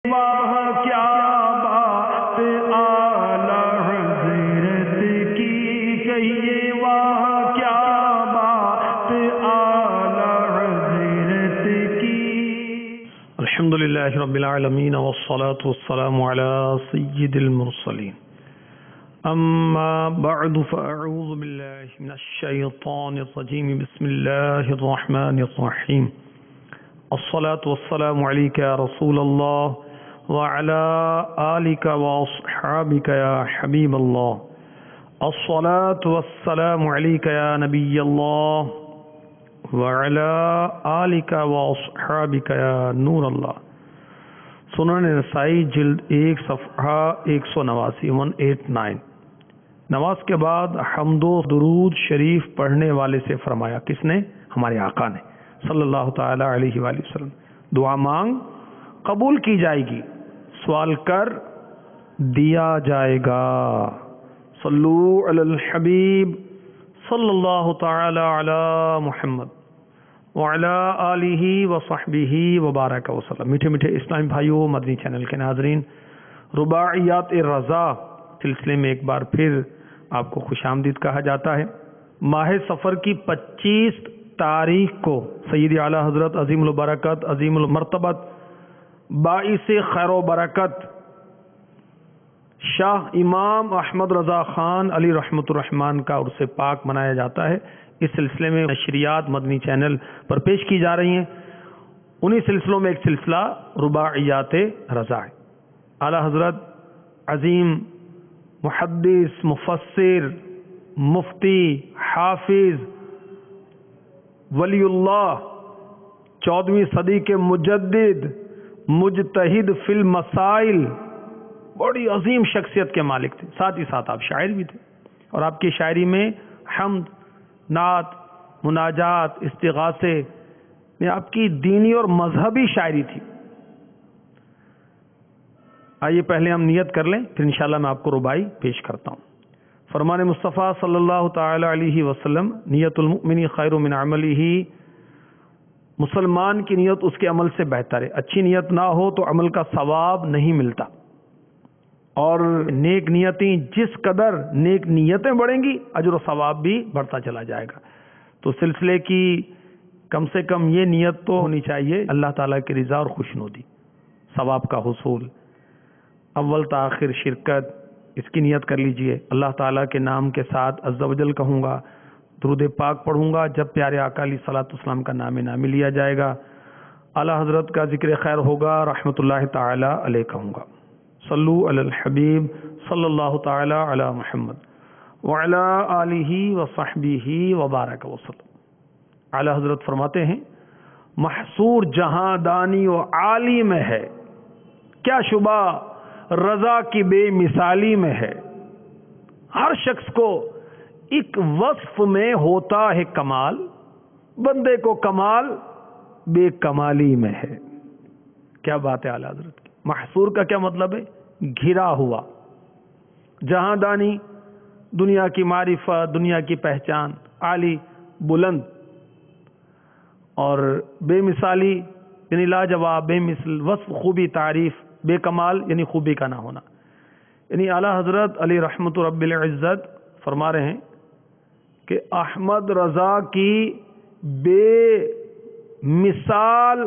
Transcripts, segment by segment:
واہ کیا بات اعلی حضرت کی کہیے، واہ کیا بات اعلی حضرت کی۔ الحمد للہ رب العالمین والصلاة والسلام علی سید المرسلین، اما بعد فاعوذ باللہ من الشیطان الرجیم، بسم اللہ الرحمن الرحیم۔ الصلاة والسلام علیک یا رسول اللہ وعلى آلك وأصحابك يا حبيب الله، الصلاة والسلام عليك يا نبي الله وعلى آلك وأصحابك يا نور الله۔ سنن نسائی جلد 1 صفحہ 189 189۔ نماز کے بعد حمد و درود شریف پڑھنے والے سے فرمایا، کس نے؟ ہمارے آقا نے صلی اللہ تعالی علیہ وآلہ وسلم، دعا مانگ قبول کی جائے گی، سوال کر دیا جائے گا۔ صلو علی الحبیب صلی اللہ تعالی علی محمد وعلی آلہ وصحبہ وبارک وسلم۔ میٹھے میٹھے اسلامی بھائیوں، مدنی چینل کے ناظرین، رباعیات رضا سلسلے میں ایک بار پھر آپ کو خوش آمدید کہا جاتا ہے۔ ماہ سفر کی 25 تاریخ کو سید اعلی حضرت عظیم البرکت عظیم المرتبت باعث خیر و برکت شاہ امام احمد رضا خان علی رحمۃ الرحمان کا عرس پاک منایا جاتا ہے۔ اس سلسلے میں نشریات مدنی چینل پر پیش کی جا رہی ہیں۔ انہی سلسلوں میں ایک سلسلہ رباعیات رضا ہے۔ اعلی حضرت عظیم محدث، مفسر، مفتی، حافظ، ولی اللہ، 14ویں صدی کے مجدد، مجتہد فی المسائل، بڑی عظیم شخصیت کے مالک تھے، ساتھ ہی ساتھ آپ شاعر بھی تھے، اور آپ کی شاعری میں حمد، نعت، مناجات، استغاثے میں آپ کی دینی اور مذہبی شاعری تھی۔ آئیے پہلے ہم نیت کر لیں، پھر انشاءاللہ میں آپ کو ربائی پیش کرتا ہوں۔ فرمان مصطفیٰ صلی اللہ تعالی علیہ وسلم، نیت المؤمن خیر من عملہ، مسلمان کی نیت اس کے عمل سے بہتر ہے۔ اچھی نیت نہ ہو تو عمل کا ثواب نہیں ملتا، اور نیک نیتیں جس قدر نیک نیتیں بڑھیں گی اجر و ثواب بھی بڑھتا چلا جائے گا۔ تو سلسلے کی کم سے کم یہ نیت تو ہونی چاہیے، اللہ تعالیٰ کی رضا اور خوشنودی، ثواب کا حصول، اول تاخیر شرکت، اس کی نیت کر لیجئے۔ اللہ تعالیٰ کے نام کے ساتھ عز و جل کہوں گا، درود پاک پڑھوں گا، جب پیارے آقا علیہ الصلوۃ والسلام کا نام نامی لیا جائے گا، اعلیٰ حضرت کا ذکر خیر ہوگا، رحمت اللہ تعالی علیہ کہوں گا۔ صلو علی الحبیب صلی اللہ تعالی علی محمد وعلی آلہ وصحبہ وبارک وسلم۔ اعلیٰ حضرت فرماتے ہیں، محصور جہاں دانی و عالی میں ہے، کیا شبہ رضا کی بے مثالی میں ہے۔ ہر شخص کو ایک وصف میں ہوتا ہے کمال، بندے کو کمال بے کمالی میں ہے۔ کیا بات ہے اعلیٰ حضرت کی۔ محصور کا کیا مطلب ہے؟ گھرا ہوا۔ جہاں دانی، دنیا کی معرفت، دنیا کی پہچان، عالی، بلند، اور بے مثالی یعنی لاجواب، بے مثل، وصف، خوبی، تعریف، بے کمال یعنی خوبی کا نہ ہونا۔ یعنی اعلیٰ حضرت علی رحمت رب العزت فرما رہے ہیں کہ احمد رضا کی بے مثال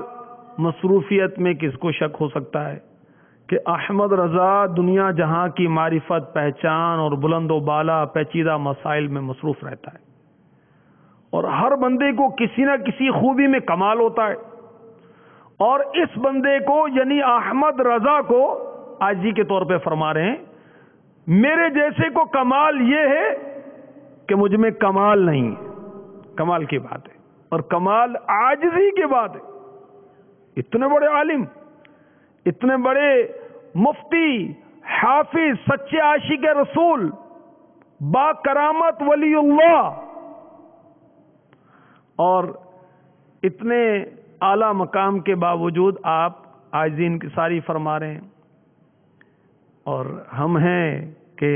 مصروفیت میں کس کو شک ہو سکتا ہے کہ احمد رضا دنیا جہاں کی معرفت، پہچان اور بلند و بالا پیچیدہ مسائل میں مصروف رہتا ہے، اور ہر بندے کو کسی نہ کسی خوبی میں کمال ہوتا ہے، اور اس بندے کو یعنی احمد رضا کو عاجزی کے طور پہ فرما رہے ہیں، میرے جیسے کو کمال یہ ہے کہ مجھ میں کمال نہیں ہے۔ کمال کی بات ہے، اور کمال عاجزی کی بات ہے۔ اتنے بڑے عالم، اتنے بڑے مفتی، حافظ، سچے عاشق رسول، با کرامت ولی اللہ، اور اتنے اعلی مقام کے باوجود آپ عاجزی انکساری فرما رہے ہیں، اور ہم ہیں کہ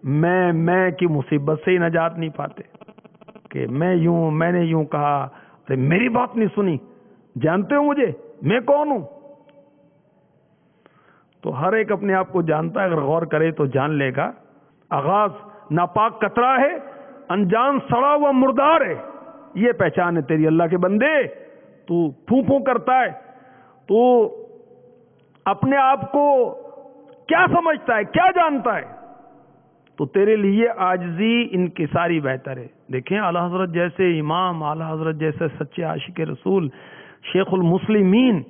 میں کی مصیبت سے ہی نجات نہیں پاتے کہ میں نے یوں کہا، ارے میری بات نہیں سنی، جانتے ہو مجھے میں کون ہوں؟ تو ہر ایک اپنے آپ کو جانتا ہے، اگر غور کرے تو جان لے گا آغاز ناپاک قطرہ ہے، انجام سڑا ہوا مردار ہے. یہ پہچان ہے تیری اللہ کے بندے. تو پھوں پھوں کرتا ہے، تو اپنے آپ کو کیا سمجھتا ہے، کیا جانتا ہے؟ تو تیرے لیے عاجزی انکساری بہتر ہے. دیکھیں اعلیٰ حضرت جیسے امام، اعلیٰ حضرت جیسے سچے عاشق رسول، شیخ المسلمین،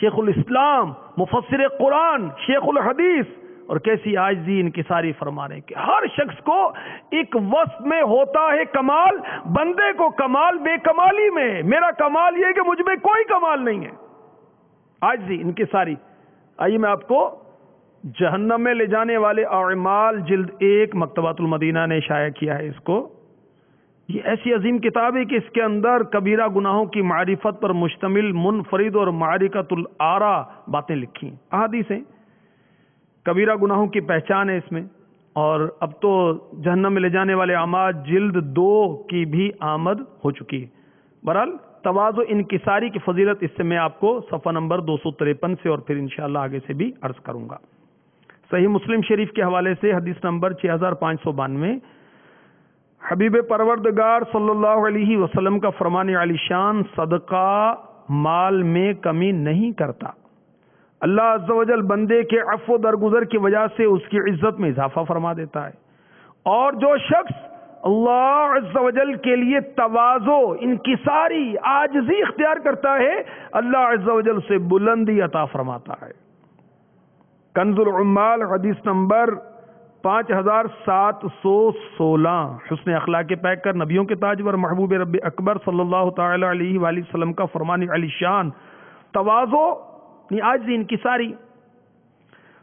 شیخ الاسلام، مفسر قرآن، شیخ الحدیث، اور کیسی عاجزی انکساری فرما رہے کہ ہر شخص کو ایک وصف میں ہوتا ہے کمال، بندے کو کمال بے کمالی میں ہے. میرا کمال یہ ہے کہ مجھ میں کوئی کمال نہیں ہے. عاجزی انکساری. آئیے میں آپ کو جہنم میں لے جانے والے اعمال جلد 1 مکتبۃ المدینہ نے شائع کیا ہے اس کو. یہ ایسی عظیم کتاب ہے کہ اس کے اندر کبیرہ گناہوں کی معرفت پر مشتمل منفرد اور معرکۃ الآراء باتیں لکھی ہیں، احادیث ہیں. کبیرہ گناہوں کی پہچان ہے اس میں. اور اب تو جہنم میں لے جانے والے اعمال جلد 2 کی بھی آمد ہو چکی ہے. بہرحال تواضع انکساری کی فضیلت اس سے میں آپ کو صفحہ نمبر 253 سے اور پھر انشاءاللہ آگے سے بھی عرض کروں گا. صحیح مسلم شریف کے حوالے سے حدیث نمبر 6592، حبیب پروردگار صلی اللہ علیہ وسلم کا فرمان علی شان، صدقہ مال میں کمی نہیں کرتا. اللہ عز و جل بندے کے عفو درگزر کی وجہ سے اس کی عزت میں اضافہ فرما دیتا ہے. اور جو شخص اللہ عز و جل کے لیے تواضع انکساری عاجزی اختیار کرتا ہے، اللہ عز و جل اسے بلندی عطا فرماتا ہے. کنز العمال حدیث نمبر 5716، حسن اخلاق کے پیکر، نبیوں کے تاجور، محبوب رب اکبر صلی اللہ تعالی علیہ وآلہ وسلم کا فرمان علی شان، تواضع یعنی عاجزی انکساری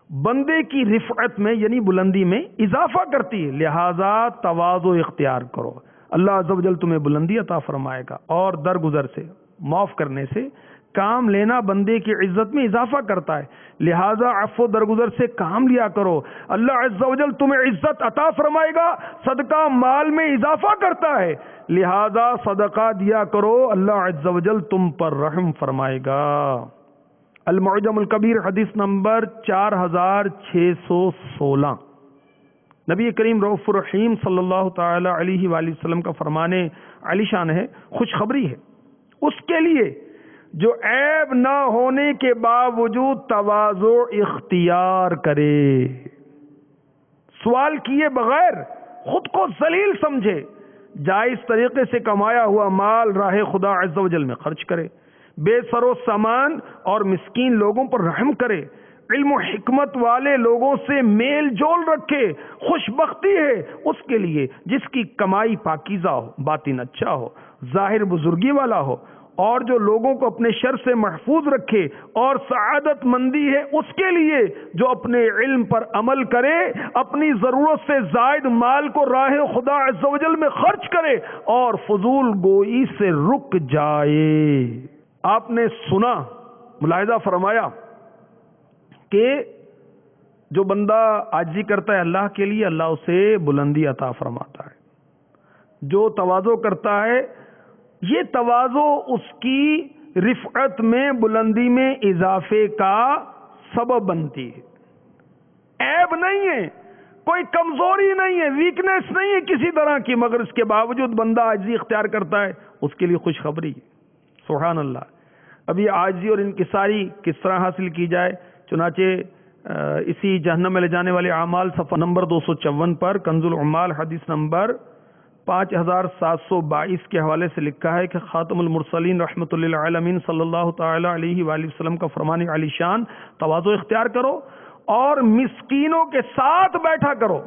بندے کی رفعت میں یعنی بلندی میں اضافہ کرتی ہے. لہذا تواضع اختیار کرو، اللہ عز و جل تمہیں بلندی عطا فرمائے گا. اور درگزر سے، معاف کرنے سے کام لینا بندے کی عزت میں اضافہ کرتا ہے. لہذا عفو درگزر سے کام لیا کرو، اللہ عز و جل تمہیں عزت عطا فرمائے گا. صدقہ مال میں اضافہ کرتا ہے، لہذا صدقہ دیا کرو، اللہ عز و جل تم پر رحم فرمائے گا. المعجم الکبیر حدیث نمبر 4616، نبی کریم رؤوف الرحیم صلی اللہ تعالی علیہ وآلہ وسلم کا فرمان علی شان ہے، خوشخبری ہے اس کے لیے جو عیب نہ ہونے کے باوجود تواضع اختیار کرے، سوال کیے بغیر خود کو ذلیل سمجھے، جائز طریقے سے کمایا ہوا مال راہ خدا عز و جل میں خرچ کرے، بے سر و سامان اور مسکین لوگوں پر رحم کرے، علم و حکمت والے لوگوں سے میل جول رکھے. خوش بختی ہے اس کے لیے جس کی کمائی پاکیزہ ہو، باطن اچھا ہو، ظاہر بزرگی والا ہو، اور جو لوگوں کو اپنے شر سے محفوظ رکھے. اور سعادت مندی ہے اس کے لیے جو اپنے علم پر عمل کرے، اپنی ضرورت سے زائد مال کو راہ خدا عز و جل میں خرچ کرے اور فضول گوئی سے رک جائے. آپ نے سنا، ملاحظہ فرمایا کہ جو بندہ عاجزی کرتا ہے اللہ کے لیے، اللہ اسے بلندی عطا فرماتا ہے. جو تواضع کرتا ہے، یہ تواضع اس کی رفعت میں، بلندی میں اضافے کا سبب بنتی ہے. عیب نہیں ہے، کوئی کمزوری نہیں ہے، ویکنیس نہیں ہے کسی طرح کی، مگر اس کے باوجود بندہ عاجزی اختیار کرتا ہے، اس کے لیے خوشخبری ہے. سبحان اللہ. ابھی عاجزی اور انکساری کس طرح حاصل کی جائے، چنانچہ اسی جہنم میں لے جانے والے اعمال صفحہ نمبر 254 پر کنز العمال حدیث نمبر 5722 کے حوالے سے لکھا ہے کہ خاتم المرسلین رحمۃ للعالمین صلی اللہ تعالی علیہ وآلہ وسلم کا فرمان علی شان، تواضع اختیار کرو اور مسکینوں کے ساتھ بیٹھا کرو،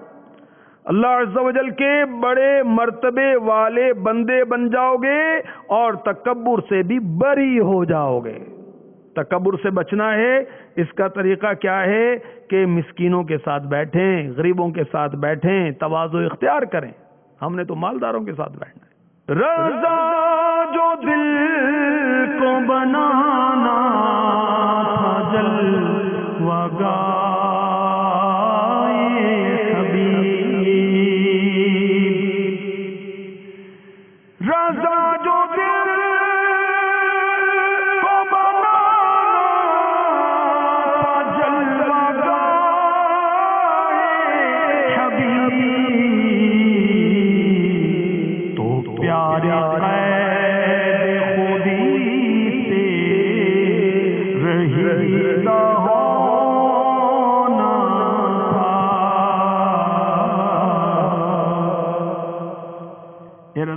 اللہ عز و جل کے بڑے مرتبے والے بندے بن جاؤ گے اور تکبر سے بھی بری ہو جاؤ گے. تکبر سے بچنا ہے، اس کا طریقہ کیا ہے کہ مسکینوں کے ساتھ بیٹھیں، غریبوں کے ساتھ بیٹھیں، تواضع اختیار کریں. ہم نے تو مالداروں کے ساتھ بیٹھنا ہے. رضا جو دل کو بنانا تھا جلوہ گاہ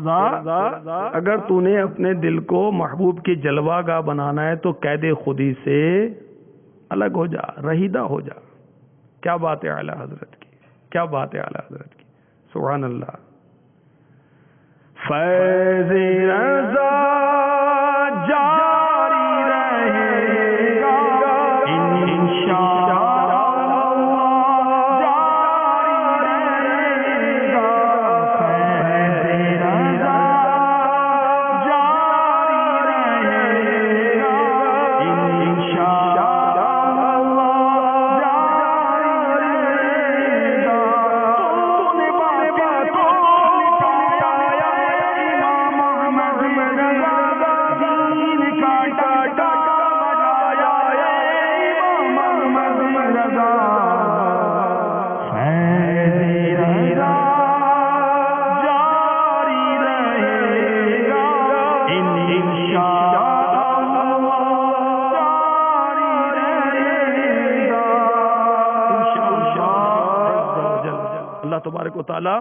مرزا اگر تو نے اپنے دل کو محبوب کی جلوہ گاہ بنانا ہے تو قید خودی سے الگ ہو جا، رہیدہ ہو جا. کیا بات ہے اعلی حضرت کی، کیا بات ہے اعلی حضرت کی، سبحان اللہ. فیض رضا جاری رہے گا انشاء تبارک و تعالی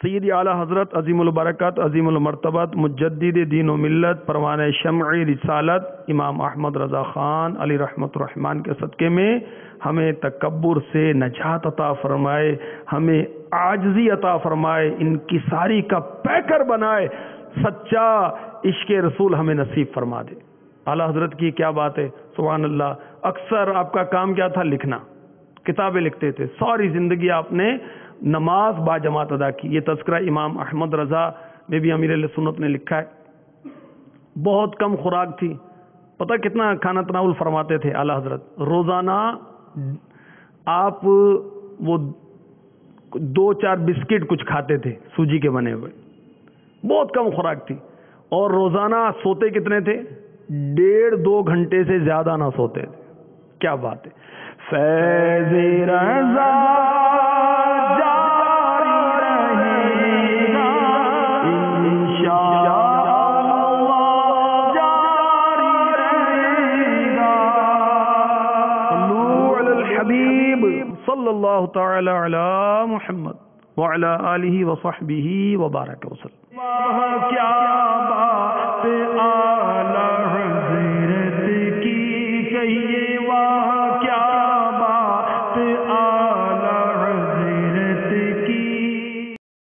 سیدی اعلی حضرت عظیم البرکت عظیم المرتبت مجدد دین و ملت پروانہ شمع رسالت امام احمد رضا خان علی رحمت الرحمن کے صدقے میں ہمیں تکبر سے نجات عطا فرمائے، ہمیں عاجزی عطا فرمائے، انکساری کا پیکر بنائے، سچا عشق رسول ہمیں نصیب فرما دے. اعلی حضرت کی کیا بات ہے، سبحان اللہ. اکثر آپ کا کام کیا تھا؟ لکھنا، کتابیں لکھتے تھے. ساری زندگی آپ نے نماز با جماعت ادا کی. یہ تذکرہ امام احمد رضا میں بھی امیر اہل سنت نے لکھا ہے. بہت کم خوراک تھی. پتہ کتنا کھانا تناول فرماتے تھے اعلی حضرت؟ روزانہ آپ وہ 2-4 بسکٹ کچھ کھاتے تھے سوجی کے بنے ہوئے. بہت کم خوراک تھی. اور روزانہ سوتے کتنے تھے؟ 1.5-2 گھنٹے سے زیادہ نہ سوتے تھے. کیا بات ہے. فیض رضا جاری رہے گا انشاء اللہ جاری رہے گا. صلو علی الحبیب صلی اللہ تعالی علی محمد وعلی آلہ وصحبہ وبارک وسلم. کیا بات اعلی حضرت کی کہیے، واہ کیا بات